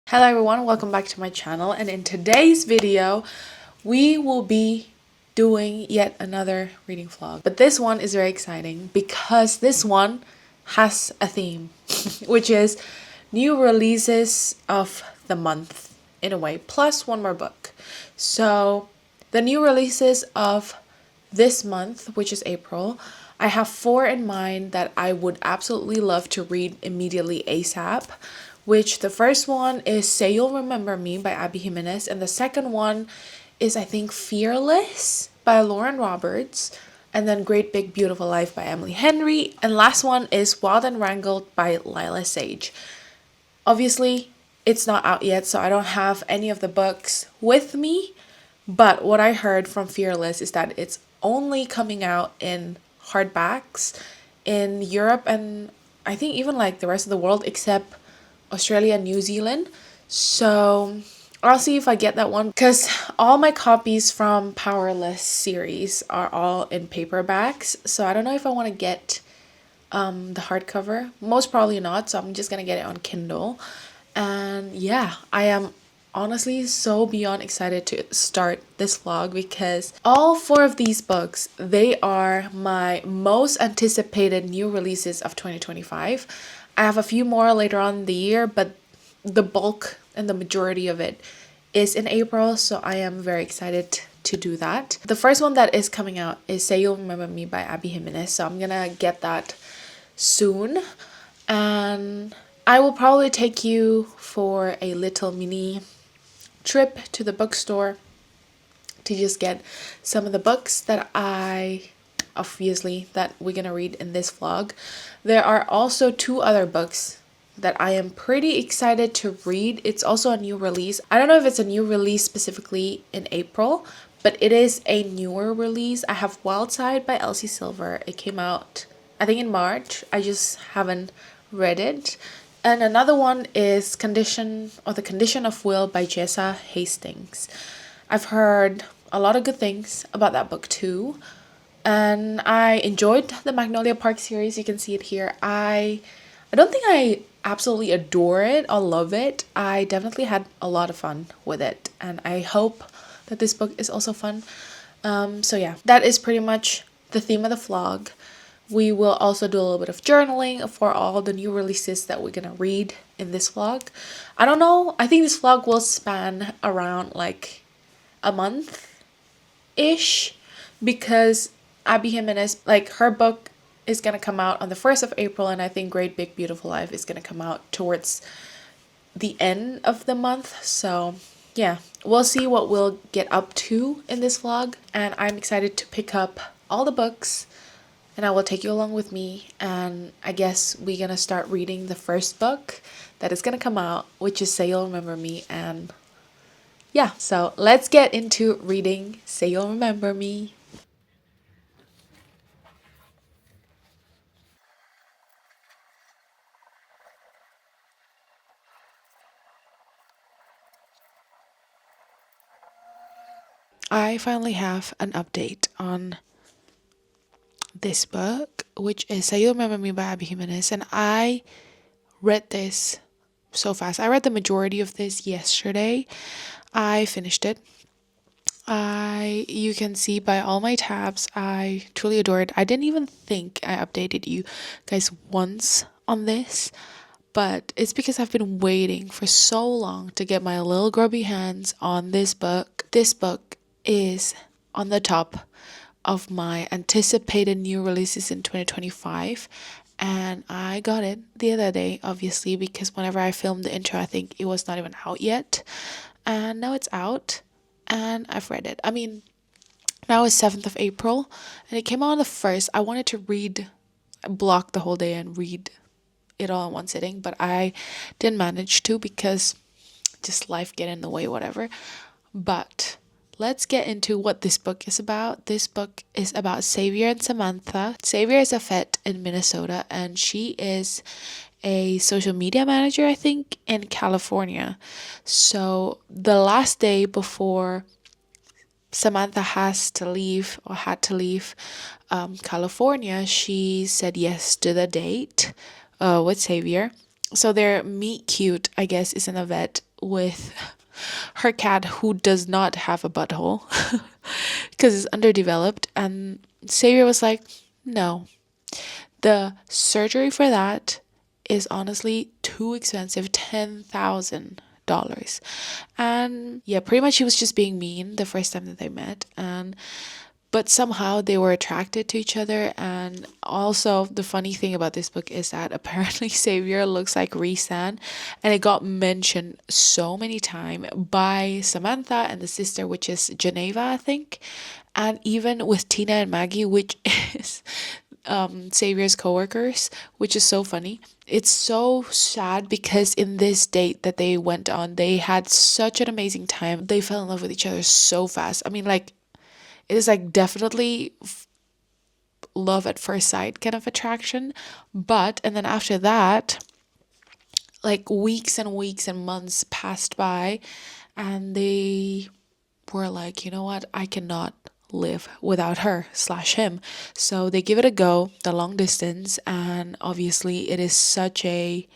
Hello everyone, welcome back to my channel, and in today's video we will be doing yet another reading vlog. But this one is very exciting because this one has a theme which is new releases of the month in a way, plus one more book. So the new releases of this month, which is April, I have 4 in mind that I would absolutely love to read immediately ASAP. Which the first one is Say You'll Remember Me by Abby Jimenez, and the second one is I think Fearless by Lauren Roberts, and then Great Big Beautiful Life by Emily Henry, and last one is Wild and Wrangled by Lila Sage. Obviously, it's not out yet, so I don't have any of the books with me, but what I heard from Fearless is that it's only coming out in hardbacks in Europe and I think even like the rest of the world except Australia and New Zealand. So I'll see if I get that one because all my copies from Powerless series are all in paperbacks. So I don't know if I want to get the hardcover. Most probably not. So I'm just going to get it on Kindle. And yeah, I am honestly so beyond excited to start this vlog because all 4 of these books, they are my most anticipated new releases of 2025. I have a few more later on in the year, but the bulk and the majority of it is in April, so I am very excited to do that. The first one that is coming out is Say You'll Remember Me by Abby Jimenez, so I'm gonna get that soon. And I will probably take you for a little mini trip to the bookstore to just get some of the books that we're gonna read in this vlog. There are also 2 other books that I am pretty excited to read. It's also a new release. I don't know if it's a new release specifically in April, but it is a newer release. I have Wildside by Elsie Silver. It came out I think in March. I just haven't read it. And another one is The Condition of Will by Jessa Hastings. I've heard a lot of good things about that book too. And I enjoyed the Magnolia Park series. You can see it here. I don't think I absolutely adore it or love it. I definitely had a lot of fun with it. And I hope that this book is also fun. So yeah, that is pretty much the theme of the vlog. We will also do a little bit of journaling for all the new releases that we're gonna read in this vlog. I don't know. I think this vlog will span around like a month-ish because Abby Jimenez, like her book is gonna come out on the 1st of April, and I think Great Big Beautiful Life is gonna come out towards the end of the month. So yeah, we'll see what we'll get up to in this vlog, and I'm excited to pick up all the books and I will take you along with me. And I guess we're gonna start reading the first book that is gonna come out, which is Say You'll Remember Me. And yeah, so let's get into reading Say You'll Remember Me. I finally have an update on this book, which is Say You'll Remember Me by Abby Jimenez, and I read this so fast. I read the majority of this yesterday. I finished it. You can see by all my tabs, I truly adore it. I didn't even think I updated you guys once on this, but it's because I've been waiting for so long to get my little grubby hands on this book. This book is on the top of my anticipated new releases in 2025, and I got it the other day, obviously, because whenever I filmed the intro, I think it was not even out yet, and now it's out and I've read it. I mean, now it's 7th of April and it came out on the 1st. I wanted to block the whole day and read it all in one sitting, but I didn't manage to because just life get in the way, whatever. But let's get into what this book is about. This book is about Xavier and Samantha. Xavier is a vet in Minnesota and she is a social media manager, I think, in California. So the last day before Samantha had to leave California, she said yes to the date with Xavier. So their meet cute, I guess, is in a vet with her cat who does not have a butthole because it's underdeveloped. And Xavier was like, no, the surgery for that is honestly too expensive, $10,000. And yeah, pretty much he was just being mean the first time that they met. But somehow they were attracted to each other. And also the funny thing about this book is that apparently Xavier looks like Rhys-Anne, and it got mentioned so many times by Samantha and the sister, which is Geneva, I think, and even with Tina and Maggie, which is Xavier's co-workers, which is so funny. It's so sad because in this date that they went on, they had such an amazing time. They fell in love with each other so fast. I mean, like, it is like definitely love at first sight kind of attraction. But, and then after that, like weeks and weeks and months passed by, and they were like, you know what, I cannot live without her slash him. So they give it a go, the long distance, and obviously it is such a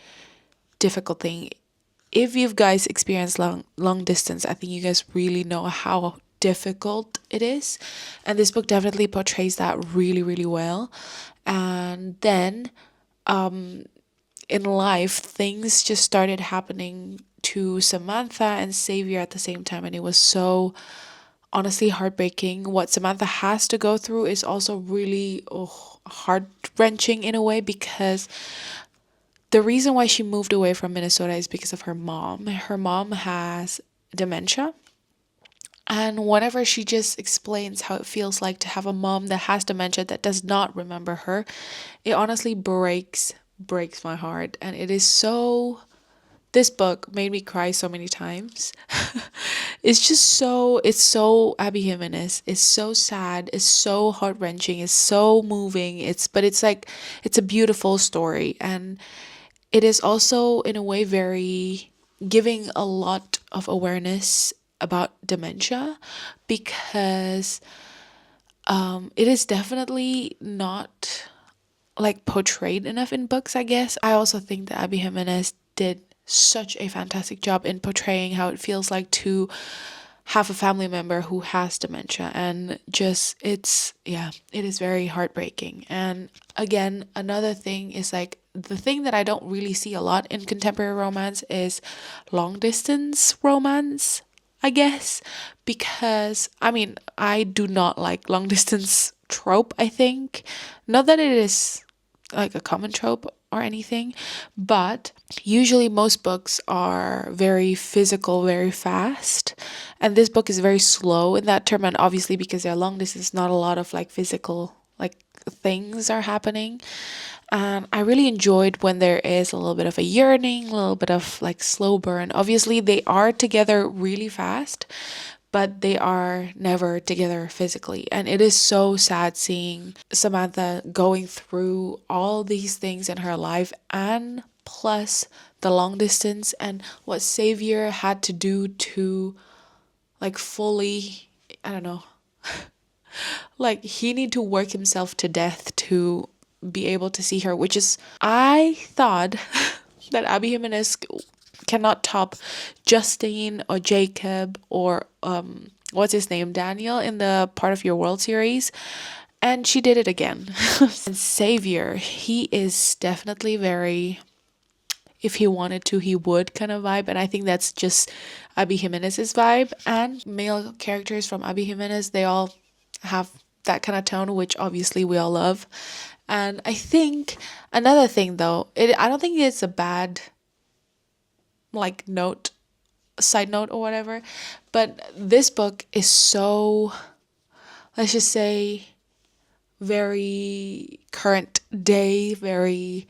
difficult thing. If you guys experience long distance, I think you guys really know how difficult it is, and this book definitely portrays that really, really well. And then in life, things just started happening to Samantha and Xavier at the same time, and it was so honestly heartbreaking. What Samantha has to go through is also really heart-wrenching in a way, because the reason why she moved away from Minnesota is because of her mom. Her mom has dementia. And whenever she just explains how it feels like to have a mom that has dementia that does not remember her, it honestly breaks my heart. And it is so, this book made me cry so many times. It's so Abby Jimenez. It's so sad. It's so heart-wrenching. It's so moving. It's like, it's a beautiful story. And it is also in a way very giving a lot of awareness about dementia, because it is definitely not like portrayed enough in books, I guess. I also think that Abby Jimenez did such a fantastic job in portraying how it feels like to have a family member who has dementia, and just it is very heartbreaking. And again, another thing is like, the thing that I don't really see a lot in contemporary romance is long distance romance, I guess, because I mean, I do not like long distance trope, I think. Not that it is like a common trope or anything, but usually most books are very physical, very fast, and this book is very slow in that term. And obviously because they're long distance, not a lot of like physical like things are happening. And I really enjoyed when there is a little bit of a yearning, a little bit of like slow burn. Obviously they are together really fast, but they are never together physically. And it is so sad seeing Samantha going through all these things in her life, and plus the long distance, and what Xavier had to do to like fully, I don't know, like he need to work himself to death to be able to see her, which is, I thought that Abby Jimenez cannot top Justine or Jacob or what's his name, Daniel, in the Part of Your World series, and she did it again. And Xavier, he is definitely very, if he wanted to he would kind of vibe, and I think that's just Abby Jimenez's vibe. And male characters from Abby Jimenez, they all have that kind of tone, which obviously we all love. And I think another thing though, I don't think it's a bad like side note or whatever, but this book is so, let's just say, very current day, very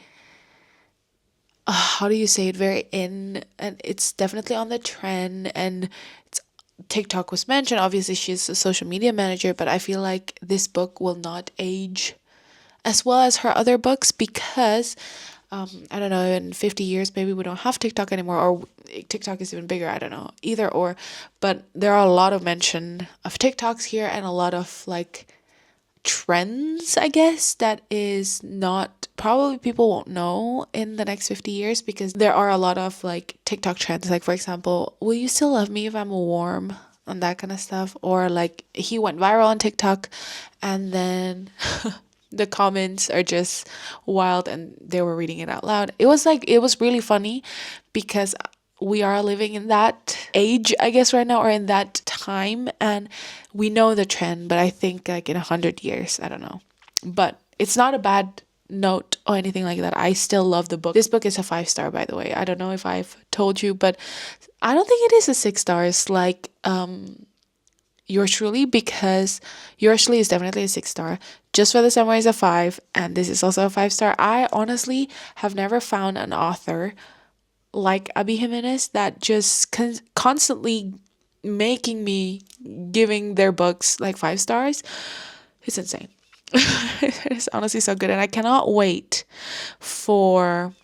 how do you say it, very in, and it's definitely on the trend. And it's, TikTok was mentioned, obviously she's a social media manager, but I feel like this book will not age as well as her other books, because I don't know, in 50 years maybe we don't have TikTok anymore, or TikTok is even bigger, I don't know, either or. But there are a lot of mention of TikToks here, and a lot of like trends, I guess, that is not probably people won't know in the next 50 years, because there are a lot of like TikTok trends, like for example, will you still love me if I'm warm, and that kind of stuff. Or like he went viral on TikTok, and then the comments are just wild, and they were reading it out loud. It was really funny, because we are living in that age, I guess, right now, or in that time, and we know the trend. But I think like in 100 years, I don't know. But it's not a bad note or anything like that. I still love the book. This book is a 5-star, by the way. I don't know if I've told you, but I don't think it is a 6 stars like yours truly, because yours truly is definitely a 6-star. Just for the Samurai is a 5, and this is also a 5-star. I honestly have never found an author like Abby Jimenez that just constantly making me giving their books like 5 stars. It's insane. It's honestly so good, and I cannot wait for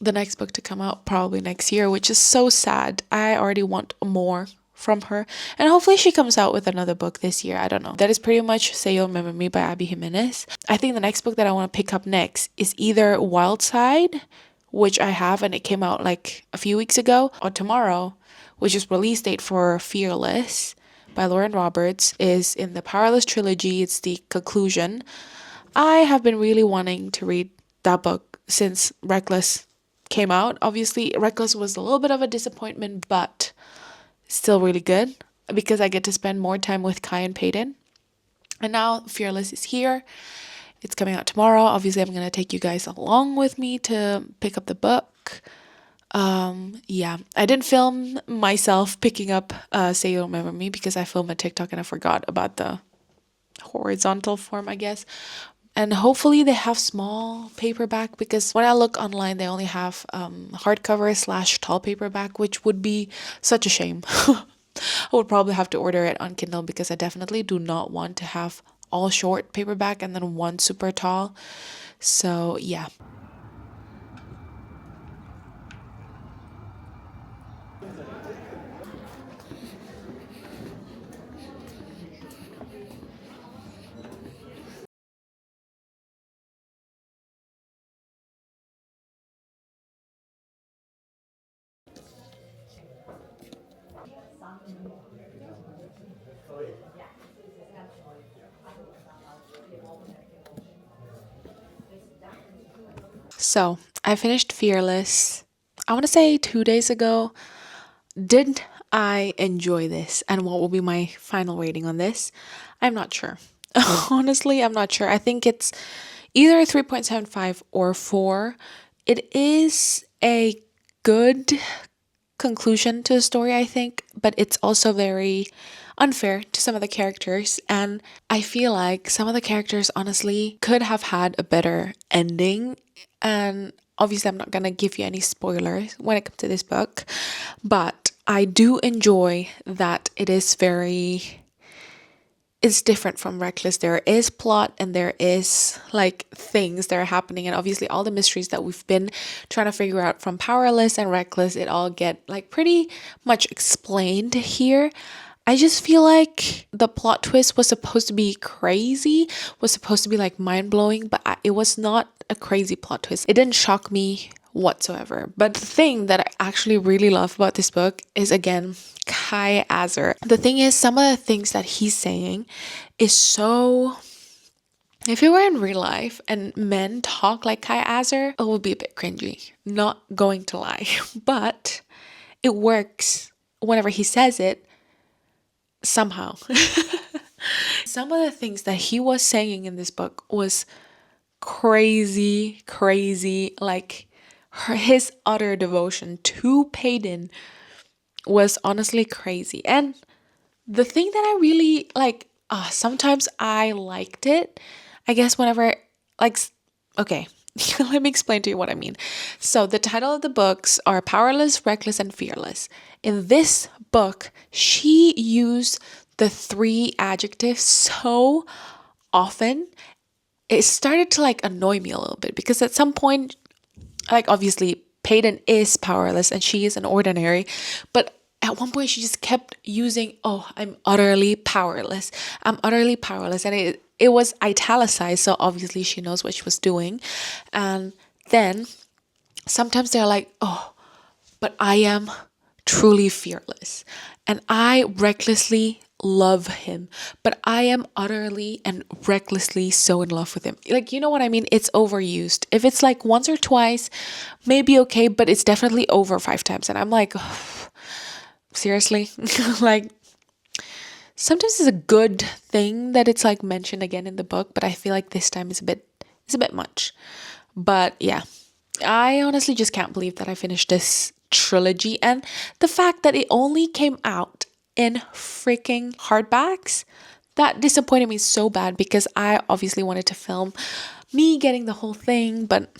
the next book to come out probably next year, which is so sad. I already want more from her, and hopefully she comes out with another book this year. I don't know. That is pretty much Say You'll Remember Me by Abby Jimenez. I think the next book that I want to pick up next is either Wild Side, which I have, and it came out like a few weeks ago, or tomorrow, which is release date for Fearless by Lauren Roberts, is in the Powerless trilogy. It's the conclusion. I have been really wanting to read that book since Reckless came out. Obviously, Reckless was a little bit of a disappointment, but still really good, because I get to spend more time with Kai and Peyton. And now Fearless is here. It's coming out tomorrow. Obviously, I'm going to take you guys along with me to pick up the book. Yeah, I didn't film myself picking up Say You'll Remember Me, because I filmed a TikTok and I forgot about the horizontal form, I guess. And hopefully they have small paperback, because when I look online, they only have hardcover / tall paperback, which would be such a shame. I would probably have to order it on Kindle, because I definitely do not want to have all short paperback and then one super tall. So yeah. So I finished Fearless, I want to say 2 days ago. Did I enjoy this? And what will be my final rating on this? I'm not sure. Honestly, I'm not sure. I think it's either a 3.75 or 4. It is a good conclusion to the story, I think, but it's also very unfair to some of the characters. And I feel like some of the characters honestly could have had a better ending. And obviously, I'm not going to give you any spoilers when it comes to this book, but I do enjoy that it's different from Reckless. There is plot, and there is like things that are happening, and obviously all the mysteries that we've been trying to figure out from Powerless and Reckless, it all get like pretty much explained here. I just feel like the plot twist was supposed to be crazy, was supposed to be like mind-blowing, but it was not a crazy plot twist. It didn't shock me whatsoever. But the thing that I actually really love about this book is, again, Kai Azer. The thing is, some of the things that he's saying is so... If it were in real life and men talk like Kai Azer, it would be a bit cringy. Not going to lie. But it works whenever he says it, somehow. Some of the things that he was saying in this book was crazy. Like, his utter devotion to Peyton was honestly crazy. And the thing that I really like, sometimes I liked it, I guess, whenever, like, okay, let me explain to you what I mean. So the title of the books are Powerless, Reckless, and Fearless. In this book, she used the 3 adjectives so often, it started to like annoy me a little bit, because at some point, like, obviously Peyton is powerless and she is an ordinary, but at one point she just kept using, "Oh, I'm utterly powerless. I'm utterly powerless." And it was italicized, so obviously she knows what she was doing. And then sometimes they're like, "Oh, but I am truly fearless and I recklessly love him, but I am utterly and recklessly so in love with him." Like, you know what I mean? It's overused. If it's like once or twice, maybe okay, but it's definitely over 5 times. And I'm like, oh, seriously? Like, sometimes it's a good thing that it's like mentioned again in the book, but I feel like this time is a bit much. But yeah, I honestly just can't believe that I finished this trilogy, and the fact that it only came out in freaking hardbacks, that disappointed me so bad because I obviously wanted to film me getting the whole thing, but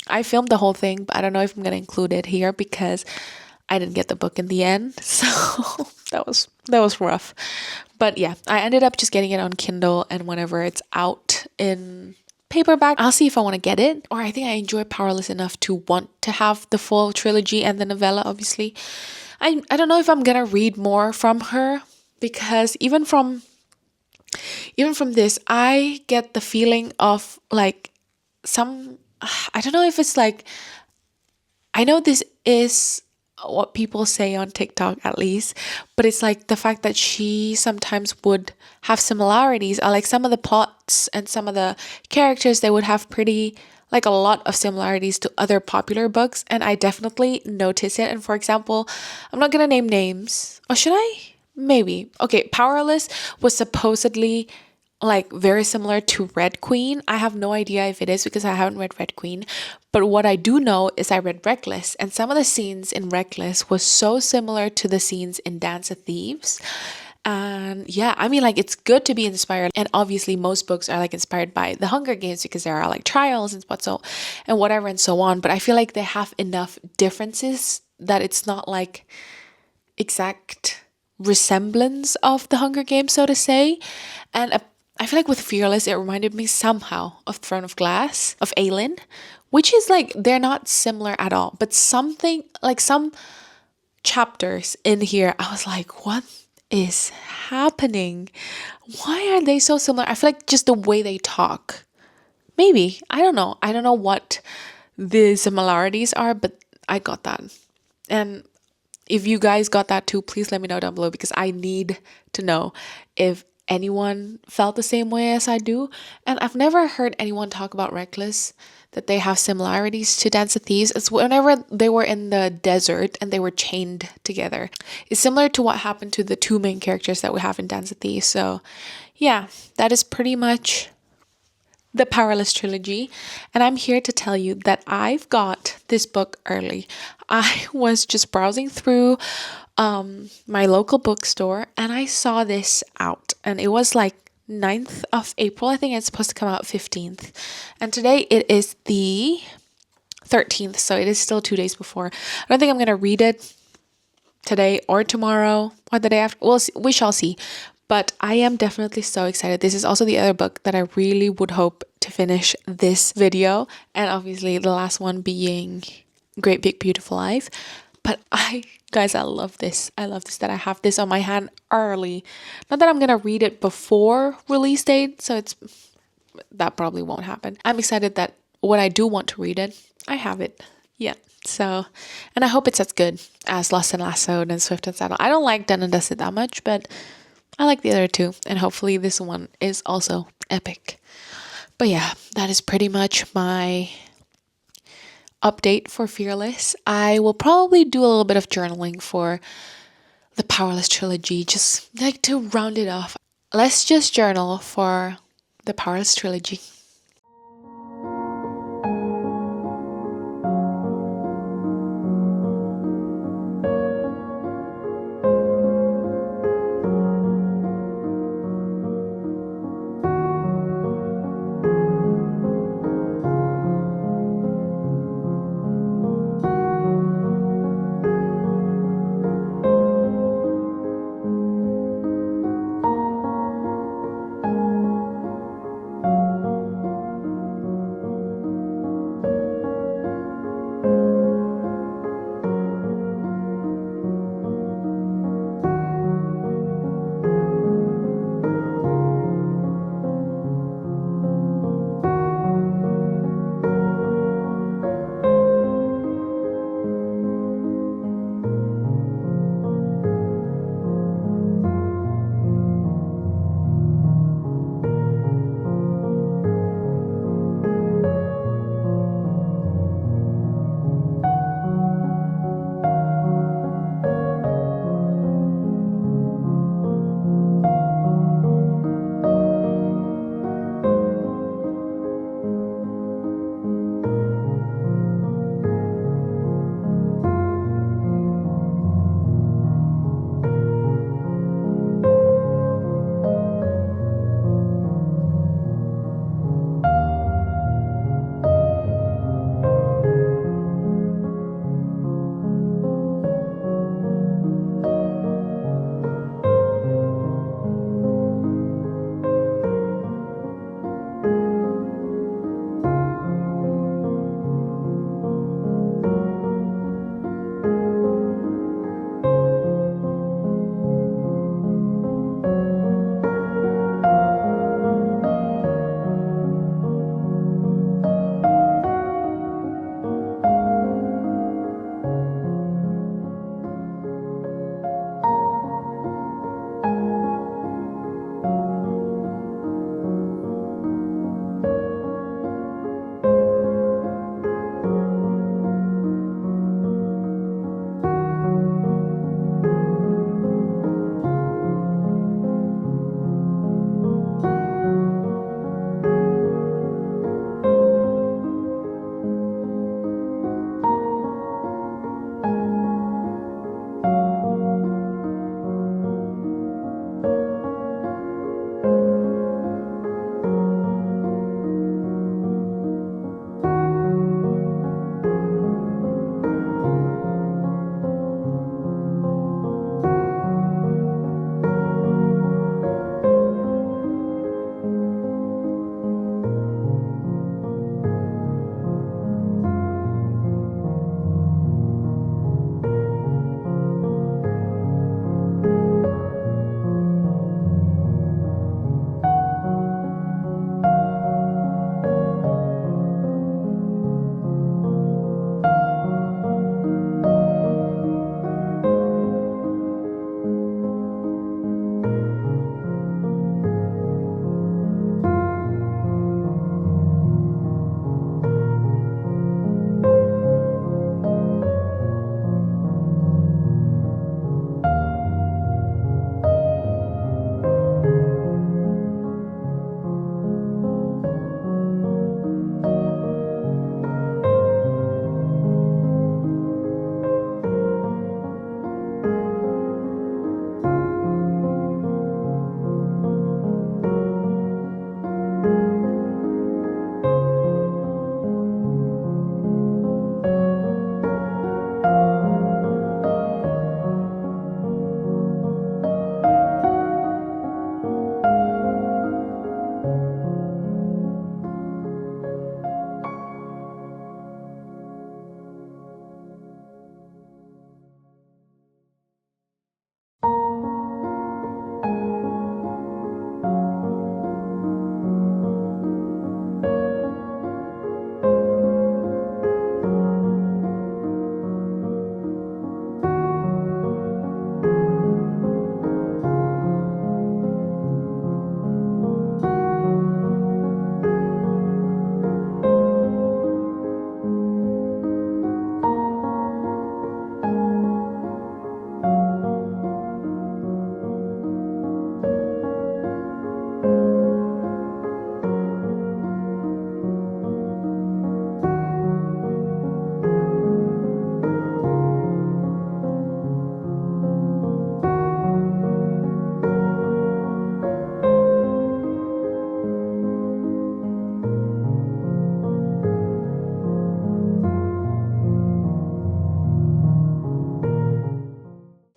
I filmed the whole thing, but I don't know if I'm going to include it here because I didn't get the book in the end. So that was rough. But yeah, I ended up just getting it on Kindle, and whenever it's out in paperback, I'll see if I want to get it. Or I think I enjoy Powerless enough to want to have the full trilogy and the novella, obviously. I don't know if I'm gonna read more from her, because even from this, I get the feeling of like some, I don't know if it's like, I know this is what people say on TikTok at least, but it's like the fact that she sometimes would have similarities, or like some of the plots and some of the characters, they would have pretty, like a lot of similarities to other popular books, and I definitely notice it. And for example, I'm not gonna name names, or should I? Maybe. Okay, Powerless was supposedly like very similar to Red Queen. I have no idea if it is because I haven't read Red Queen. But what I do know is I read Reckless, and some of the scenes in Reckless was so similar to the scenes in Dance of Thieves. And yeah, I mean, like, it's good to be inspired. And obviously most books are like inspired by the Hunger Games because there are like trials and so and whatever and so on. But I feel like they have enough differences that it's not like exact resemblance of the Hunger Games, so to say. And I feel like with Fearless, it reminded me somehow of Throne of Glass, of Aelin, which is like, they're not similar at all. But something, like some chapters in here, I was like, what is happening? Why are they so similar? I feel like just the way they talk. Maybe. I don't know. I don't know what the similarities are, but I got that. And if you guys got that too, please let me know down below, because I need to know if anyone felt the same way as I do. And I've never heard anyone talk about Reckless, that they have similarities to Dance of Thieves. It's whenever they were in the desert and they were chained together. It's similar to what happened to the two main characters that we have in Dance of Thieves. So yeah, that is pretty much the Powerless trilogy, and I'm here to tell you that I've got this book early. I was just browsing through my local bookstore, and I saw this out, and it was like 9th of April. I think it's supposed to come out 15th, and today it is the 13th, so it is still 2 days before. I don't think I'm gonna read it today or tomorrow or the day after. We shall see. But I am definitely so excited. This is also the other book that I really would hope to finish this video. And obviously the last one being Great Big Beautiful Life. But guys, I love this. I love this that I have this on my hand early. Not that I'm going to read it before release date. So that probably won't happen. I'm excited that when I do want to read it, I have it. Yeah. So, and I hope it's as good as Lost and Lassoed and Swift and Saddle. I don't like Done and Dusted that much, but I like the other two, and hopefully this one is also epic. But yeah, that is pretty much my update for Fearless. I will probably do a little bit of journaling for the Powerless trilogy, just like to round it off. Let's just journal for the Powerless trilogy.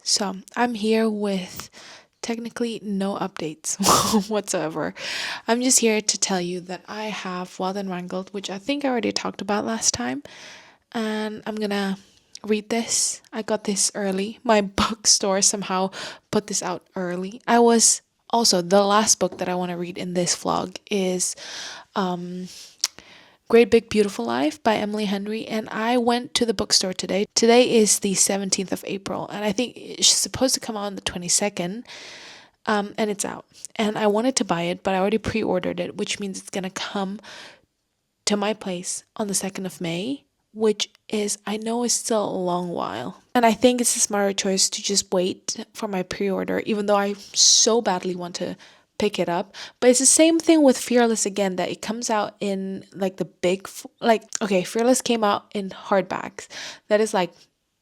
So I'm here with technically no updates whatsoever. I'm just here to tell you that I have Wild and Wrangled, which I think I already talked about last time, and I'm gonna read this. I got this early. My bookstore somehow put this out early. I was also the last book that I want to read in this vlog is Great Big Beautiful Life by Emily Henry, and I went to the bookstore today. Today is the 17th of April, and I think it's supposed to come out on the 22nd, and it's out. And I wanted to buy it, but I already pre-ordered it, which means it's gonna come to my place on the 2nd of May, which is, I know, is still a long while. And I think it's a smarter choice to just wait for my pre-order, even though I so badly want to pick it up. But it's the same thing with Fearless again, that it comes out in like the big, like, okay, Fearless came out in hardbacks. That is like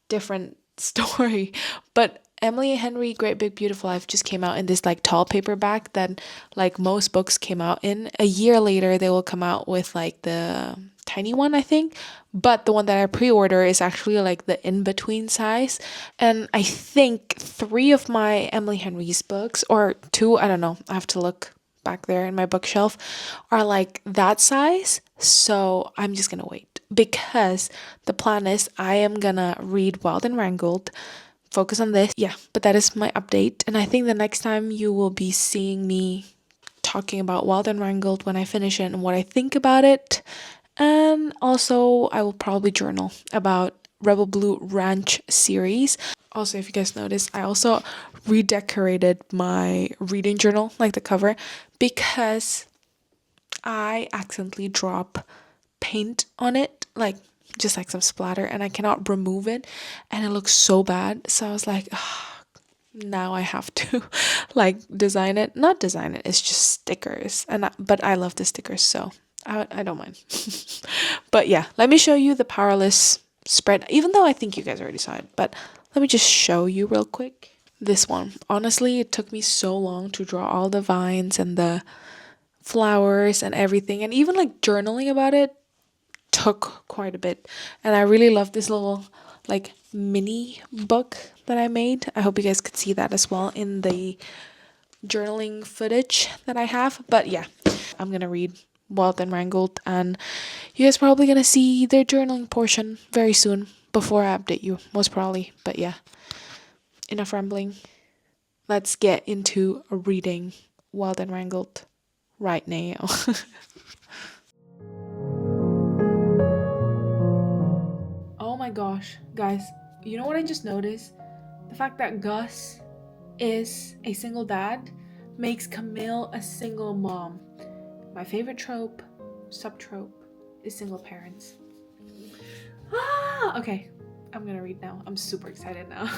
different story. But Emily Henry Great Big Beautiful Life just came out in this like tall paperback that like most books came out in. A year later they will come out with like the tiny one, I think, but the one that I pre-order is actually like the in-between size. And I think 3 of my Emily Henry's books, or 2, I don't know, I have to look back there in my bookshelf, are like that size. So I'm just gonna wait, because the plan is I am gonna read Wild and Wrangled, focus on this. Yeah, but that is my update, and I think the next time you will be seeing me talking about Wild and Wrangled when I finish it and what I think about it. And also I will probably journal about Rebel Blue Ranch series. Also, if you guys noticed, I also redecorated my reading journal, like the cover, because I accidentally drop paint on it, like just like some splatter, and I cannot remove it, and it looks so bad. So I was like, now I have to like design it. Not design it, it's just stickers, but I love the stickers, so I don't mind. But yeah, let me show you the Powerless spread, even though I think you guys already saw it, but let me just show you real quick. This one, honestly, it took me so long to draw all the vines and the flowers and everything, and even like journaling about it took quite a bit. And I really love this little like mini book that I made. I hope you guys could see that as well in the journaling footage that I have. But yeah, I'm gonna read Wild and Wrangled, and you guys probably gonna see their journaling portion very soon before I update you, most probably. But yeah, enough rambling. Let's get into reading Wild and Wrangled right now. Oh my gosh, guys, you know what I just noticed? The fact that Gus is a single dad makes Camille a single mom. My favorite trope, subtrope, is single parents. Okay, I'm gonna read now. I'm super excited now.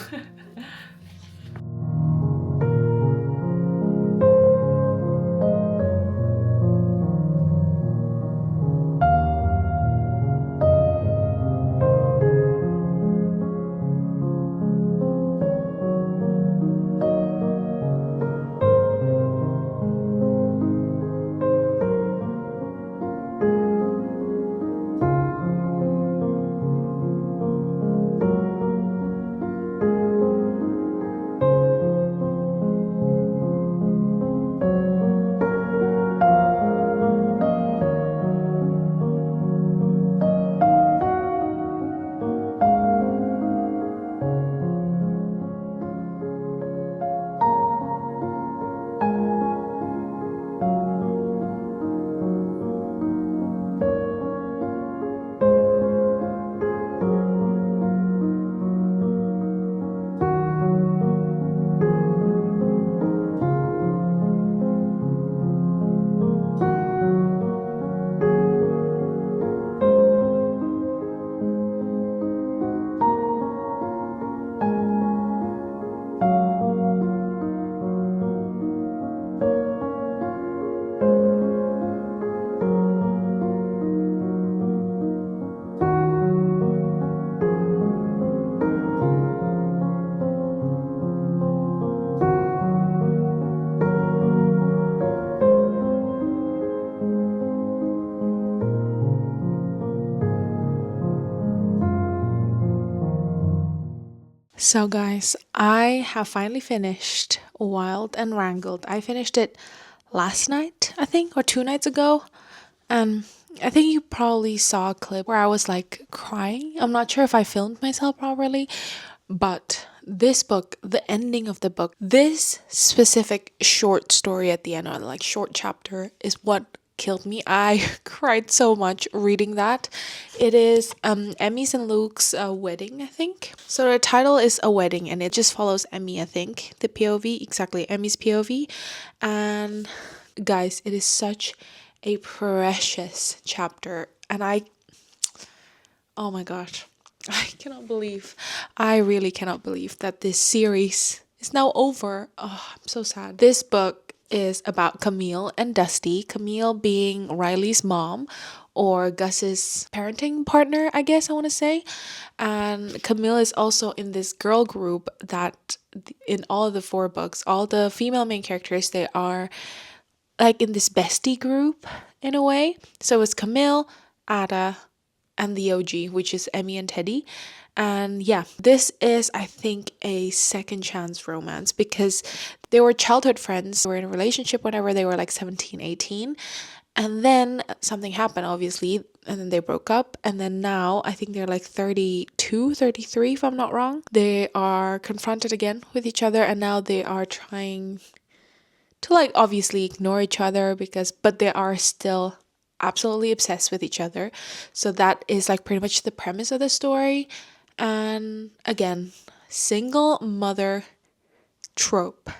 So, guys, I have finally finished Wild and Wrangled. I finished it last night, I think, or 2 nights ago. And I think you probably saw a clip where I was like crying. I'm not sure if I filmed myself properly, but this book, the ending of the book, this specific short story at the end, or like short chapter, is what killed me. I cried so much reading that. It is Emmy's and Luke's wedding, I think. So the title is A Wedding, and it just follows Emmy, I think. The POV, exactly, Emmy's POV. And guys, it is such a precious chapter. And oh my gosh, I really cannot believe that this series is now over. Oh, I'm so sad. This book is about Camille and Dusty. Camille being Riley's mom, or Gus's parenting partner, I guess I want to say. And Camille is also in this girl group that in all of the 4 books, all the female main characters, they are like in this bestie group in a way. So it's Camille, Ada, and the OG, which is Emmy and Teddy. And yeah, this is, I think, a second chance romance because they were childhood friends. They were in a relationship whenever they were like 17, 18. And then something happened, obviously, and then they broke up. And then now I think they're like 32, 33, if I'm not wrong. They are confronted again with each other, and now they are trying to like obviously ignore each other but they are still absolutely obsessed with each other. So that is like pretty much the premise of the story. And again, single mother trope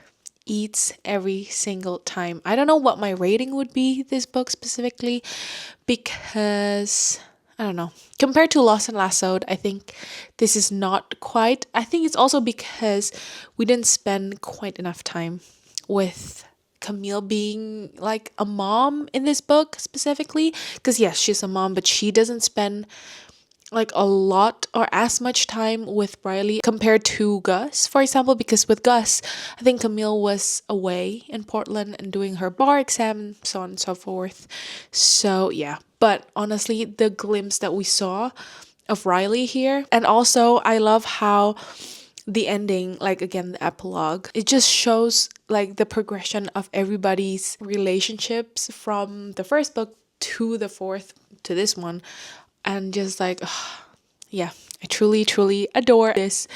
eats every single time. I don't know what my rating would be this book specifically, because I don't know. Compared to Lost and Lassoed, I think this is not quite. I think it's also because we didn't spend quite enough time with Camille being like a mom in this book specifically. Because yes, she's a mom, but she doesn't spend like a lot or as much time with Riley compared to Gus, for example, because with Gus, I think Camille was away in Portland and doing her bar exam, so on and so forth. So yeah, but honestly, the glimpse that we saw of Riley here, and also I love how the ending, like again, the epilogue, it just shows like the progression of everybody's relationships from the first book to the fourth to this one. And just like, yeah, I truly, truly adore this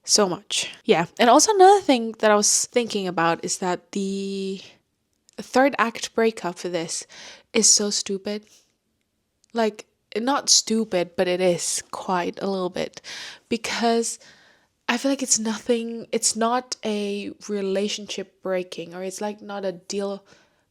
so much. Yeah. And also another thing that I was thinking about is that the third act breakup for this is so stupid. Like, not stupid, but it is quite a little bit, because I feel like it's not a relationship breaking, or it's like not a deal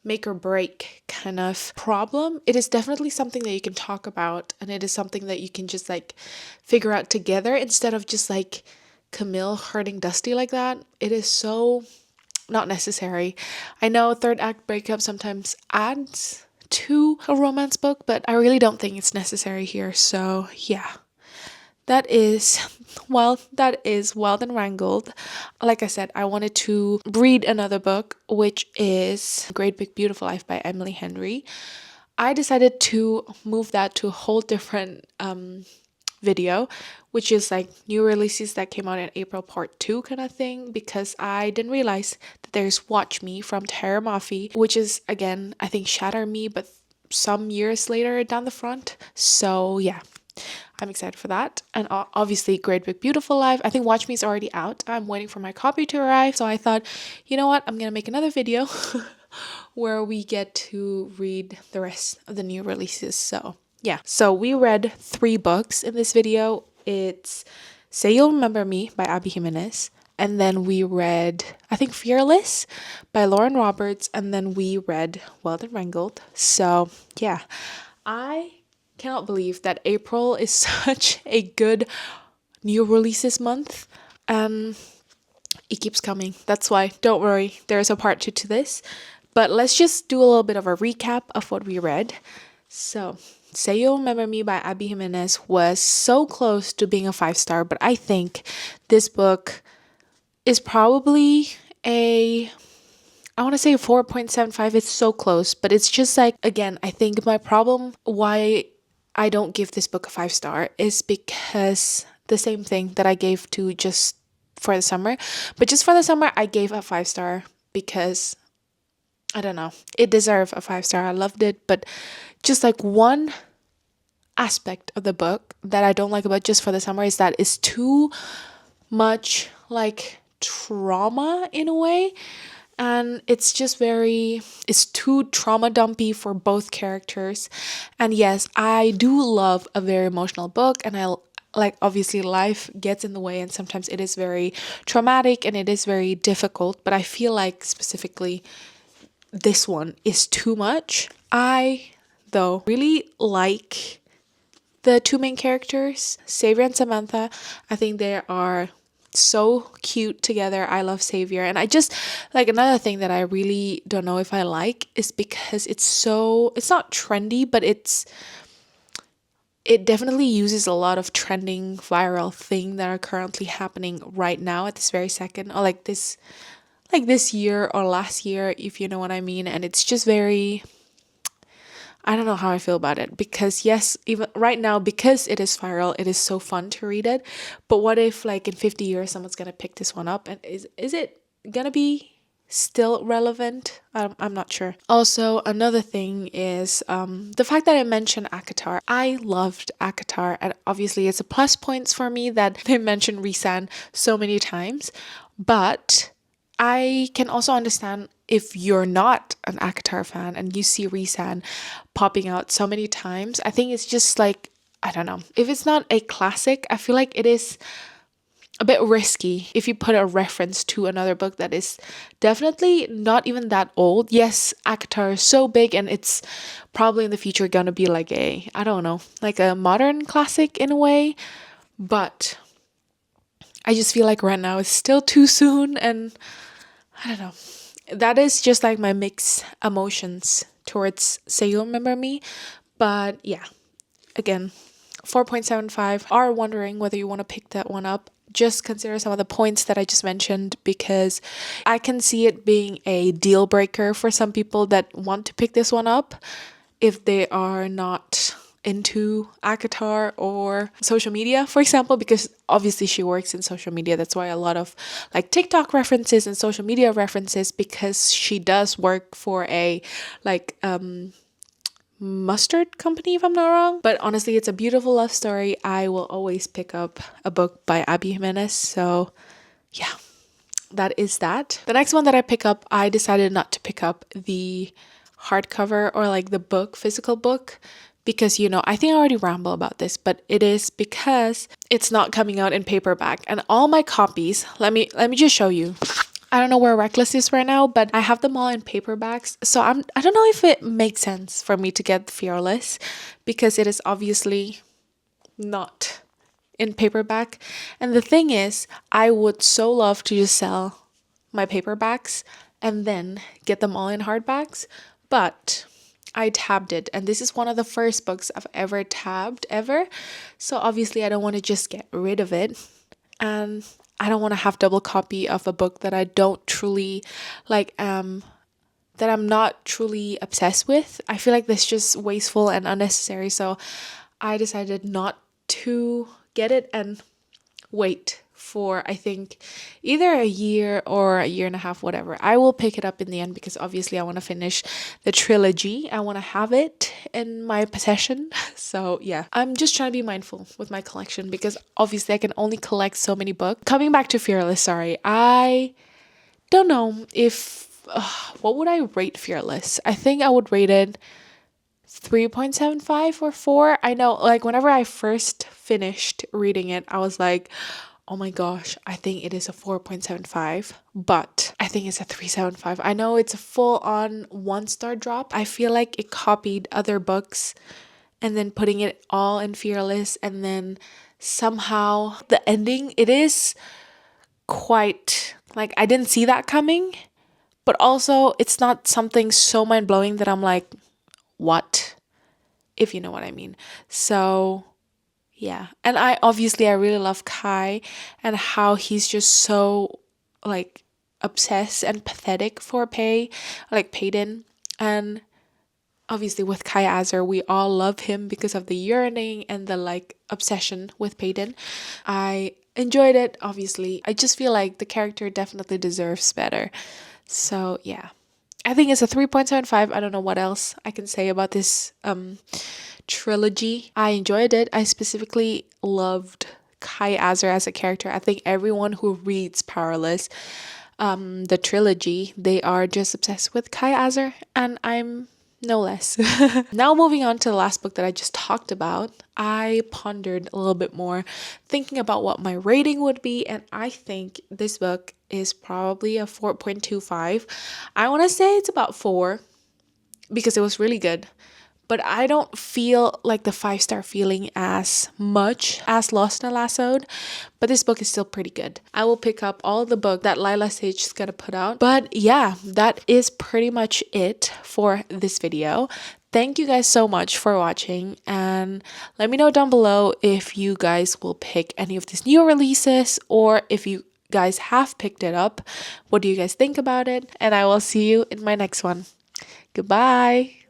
make or break kind of problem. It is definitely something that you can talk about, and it is something that you can just like figure out together instead of just like Camille hurting Dusty like that. It is so not necessary. I know third act breakup sometimes adds to a romance book, but I really don't think it's necessary here. So yeah. That is Wild and Wrangled. Like I said, I wanted to read another book, which is Great Big Beautiful Life by Emily Henry. I decided to move that to a whole different video, which is like new releases that came out in April part 2 kind of thing, because I didn't realize that there's Watch Me from Tara Mafi, which is again, I think Shatter Me, but some years later down the front. So yeah, I'm excited for that. And obviously Great Big Beautiful Life. I think Watch Me is already out. I'm waiting for my copy to arrive. So I thought, you know what? I'm going to make another video where we get to read the rest of the new releases. So yeah. So we read 3 books in this video. It's Say You'll Remember Me by Abby Jimenez. And then we read, I think, Fearless by Lauren Roberts. And then we read Wild and Wrangled. So yeah, I cannot believe that April is such a good new releases month. It keeps coming. That's why, don't worry, there's a part 2 to this. But let's just do a little bit of a recap of what we read. So, Say You'll Remember Me by Abby Jimenez was so close to being a 5-star, but I think this book is probably I want to say 4.75. It's so close, but it's just like, again, I think my problem why I don't give this book a 5-star is because the same thing that I gave to just for the summer. But just for the summer, I gave a 5-star because I don't know, it deserved a 5-star. I loved it, but just like one aspect of the book that I don't like about Just for the Summer is that it's too much like trauma in a way, and it's too trauma dumpy for both characters. And yes, I do love a very emotional book, and I like, obviously life gets in the way and sometimes it is very traumatic and it is very difficult, but I feel like specifically this one is too much. I though really like the two main characters, Xavier and Samantha. I think they are so cute together. I love Xavier. And I just like, another thing that I really don't know if I like is because it's not trendy, but it definitely uses a lot of trending viral thing that are currently happening right now at this very second, or like this year or last year, if you know what I mean. And it's just very, I don't know how I feel about it, because yes, even right now, because it is viral, it is so fun to read it. But what if like in 50 years someone's gonna pick this one up, and is it gonna be still relevant? I'm not sure. Also, another thing is the fact that I mentioned ACOTAR. I loved ACOTAR, and obviously it's a plus points for me that they mentioned Rhysand so many times, but I can also understand if you're not an ACOTAR fan and you see Rhysand popping out so many times. I think it's just like, I don't know. If it's not a classic, I feel like it is a bit risky if you put a reference to another book that is definitely not even that old. Yes, ACOTAR is so big and it's probably in the future gonna be like I don't know, like a modern classic in a way. But I just feel like right now it's still too soon, and I don't know. That is just like my mixed emotions towards Say You Remember Me. But yeah, again, 4.75. Are wondering whether you want to pick that one up, just consider some of the points that I just mentioned, because I can see it being a deal breaker for some people that want to pick this one up if they are not into ACOTAR or social media, for example, because obviously she works in social media. That's why a lot of like TikTok references and social media references, because she does work for a like mustard company, if I'm not wrong. But honestly, it's a beautiful love story. I will always pick up a book by Abby Jimenez. So yeah, that is that. The next one that I pick up, I decided not to pick up the hardcover or like the book, physical book, because I think I already ramble about this, but it is because it's not coming out in paperback. And all my copies, let me just show you. I don't know where Reckless is right now, but I have them all in paperbacks. So I don't know if it makes sense for me to get Fearless, because it is obviously not in paperback. And the thing is, I would so love to just sell my paperbacks and then get them all in hardbacks, but I tabbed it, and this is one of the first books I've ever tabbed ever. So obviously I don't want to just get rid of it, and I don't want to have double copy of a book that I don't truly like, that I'm not truly obsessed with. I feel like that's just wasteful and unnecessary. So I decided not to get it and wait for, I think, either a year or a year and a half, whatever. I will pick it up in the end, because obviously I want to finish the trilogy. I want to have it in my possession. So yeah, I'm just trying to be mindful with my collection, because obviously I can only collect so many books. Coming back to Fearless, sorry, I don't know if what would I rate Fearless? I think I would rate it 3.75 or 4. I know, like, whenever I first finished reading it, I was like, oh my gosh, I think it is a 4.75, but I think it's a 3.75. I know it's a full-on 1-star drop. I feel like it copied other books and then putting it all in Fearless, and then somehow the ending, it is quite, like, I didn't see that coming, but also it's not something so mind-blowing that I'm like, what? If you know what I mean. So yeah, and I really love Kai and how he's just so like obsessed and pathetic for Peyton, and Obviously, with Kai Azar, we all love him because of the yearning and the like obsession with Peyton. I enjoyed it, obviously. I just feel like the character definitely deserves better. So, yeah. I think it's a 3.75. I don't know what else I can say about this trilogy. I enjoyed it. I specifically loved Kai Azar as a character. I think everyone who reads Powerless, the trilogy, they are just obsessed with Kai Azar, and I'm no less. Now, moving on to the last book that I just talked about, I pondered a little bit more, thinking about what my rating would be, and I think this book is probably a 4.25. I want to say it's about 4 because it was really good. But I don't feel like the 5-star feeling as much as Lost and Lassoed. But this book is still pretty good. I will pick up all the book that Lila Sage is gonna put out. But yeah, that is pretty much it for this video. Thank you guys so much for watching, and let me know down below if you guys will pick any of these new releases, or if you guys have picked it up. What do you guys think about it? And I will see you in my next one. Goodbye.